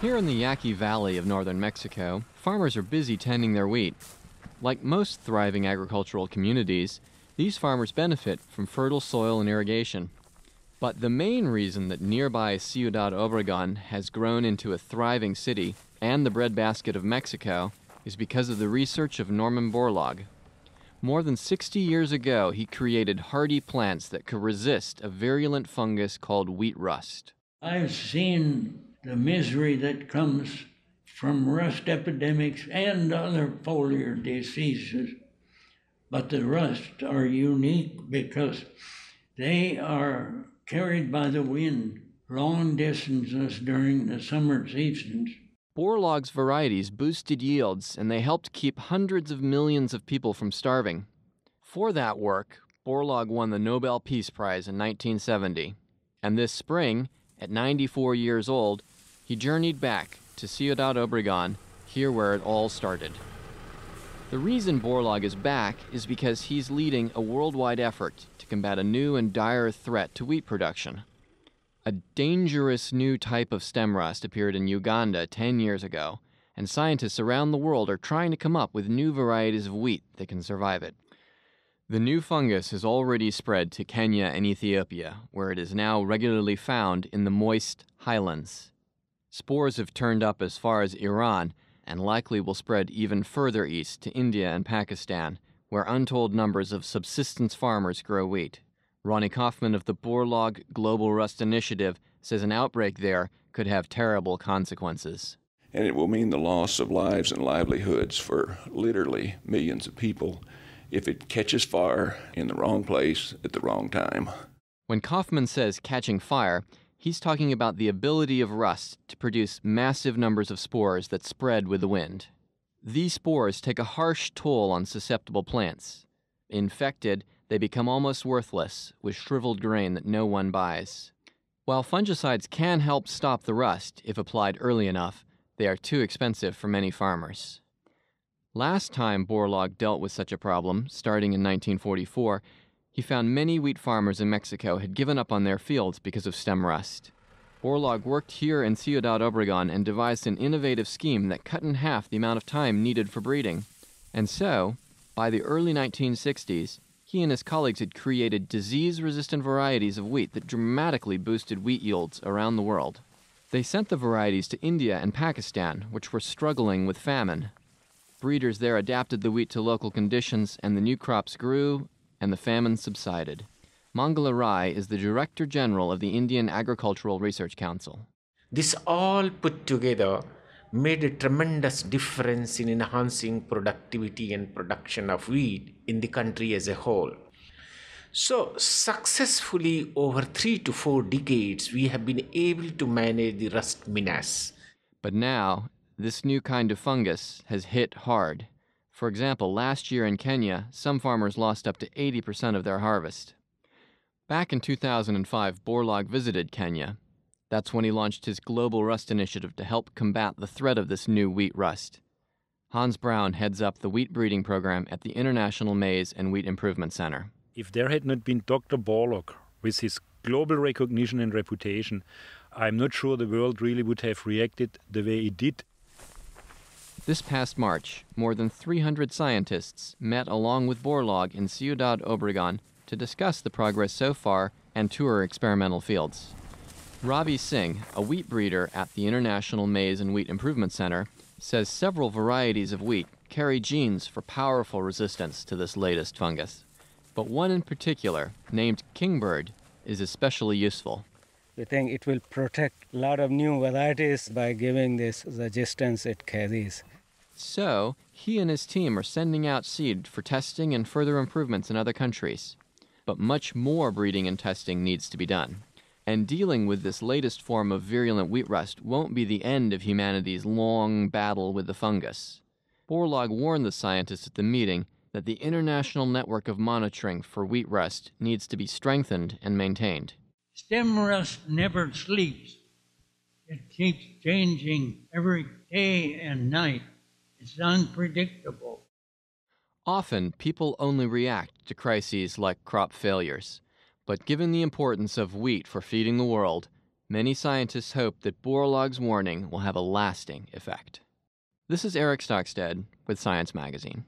Here in the Yaqui Valley of northern Mexico, farmers are busy tending their wheat. Like most thriving agricultural communities, these farmers benefit from fertile soil and irrigation. But the main reason that nearby Ciudad Obregón has grown into a thriving city and the breadbasket of Mexico is because of the research of Norman Bourlaug. More than 60 years ago, he created hardy plants that could resist a virulent fungus called wheat rust. I've seen the misery that comes from rust epidemics and other foliar diseases, but the rust are unique because they are carried by the wind long distances during the summer seasons. Bourlaug's varieties boosted yields, and they helped keep hundreds of millions of people from starving. For that work, Bourlaug won the Nobel Peace Prize in 1970. And this spring, at 94 years old, he journeyed back to Ciudad Obregón, here where it all started. The reason Bourlaug is back is because he's leading a worldwide effort to combat a new and dire threat to wheat production. A dangerous new type of stem rust appeared in Uganda 10 years ago, and scientists around the world are trying to come up with new varieties of wheat that can survive it. The new fungus has already spread to Kenya and Ethiopia, where it is now regularly found in the moist highlands. Spores have turned up as far as Iran, and likely will spread even further east to India and Pakistan, where untold numbers of subsistence farmers grow wheat. Ronnie Kaufman of the Bourlaug Global Rust Initiative says an outbreak there could have terrible consequences. And it will mean the loss of lives and livelihoods for literally millions of people if it catches fire in the wrong place at the wrong time. When Kaufman says catching fire, he's talking about the ability of rust to produce massive numbers of spores that spread with the wind. These spores take a harsh toll on susceptible plants. Infected, they become almost worthless, with shriveled grain that no one buys. While fungicides can help stop the rust if applied early enough, they are too expensive for many farmers. Last time Bourlaug dealt with such a problem, starting in 1944, he found many wheat farmers in Mexico had given up on their fields because of stem rust. Bourlaug worked here in Ciudad Obregón and devised an innovative scheme that cut in half the amount of time needed for breeding. And so, by the early 1960s, he and his colleagues had created disease-resistant varieties of wheat that dramatically boosted wheat yields around the world. They sent the varieties to India and Pakistan, which were struggling with famine. Breeders there adapted the wheat to local conditions, and the new crops grew, and the famine subsided. Mangala Rai is the Director General of the Indian Agricultural Research Council. This all put together made a tremendous difference in enhancing productivity and production of wheat in the country as a whole. So, successfully over 3 to 4 decades, we have been able to manage the rust menace. But now, this new kind of fungus has hit hard. For example, last year in Kenya, some farmers lost up to 80% of their harvest. Back in 2005, Bourlaug visited Kenya. That's when he launched his Global Rust Initiative to help combat the threat of this new wheat rust. Hans Braun heads up the wheat breeding program at the International Maize and Wheat Improvement Center. If there had not been Dr. Bourlaug, with his global recognition and reputation, I'm not sure the world really would have reacted the way it did. This past March, more than 300 scientists met along with Bourlaug in Ciudad Obregón to discuss the progress so far and tour experimental fields. Ravi Singh, a wheat breeder at the International Maize and Wheat Improvement Center, says several varieties of wheat carry genes for powerful resistance to this latest fungus. But one in particular, named Kingbird, is especially useful. We think it will protect a lot of new varieties by giving this resistance it carries. So, he and his team are sending out seed for testing and further improvements in other countries. But much more breeding and testing needs to be done. And dealing with this latest form of virulent wheat rust won't be the end of humanity's long battle with the fungus. Bourlaug warned the scientists at the meeting that the international network of monitoring for wheat rust needs to be strengthened and maintained. Stem rust never sleeps. It keeps changing every day and night. It's unpredictable. Often, people only react to crises like crop failures. But given the importance of wheat for feeding the world, Many scientists hope that Bourlaug's warning will have a lasting effect. This is Eric Stockstead with Science Magazine.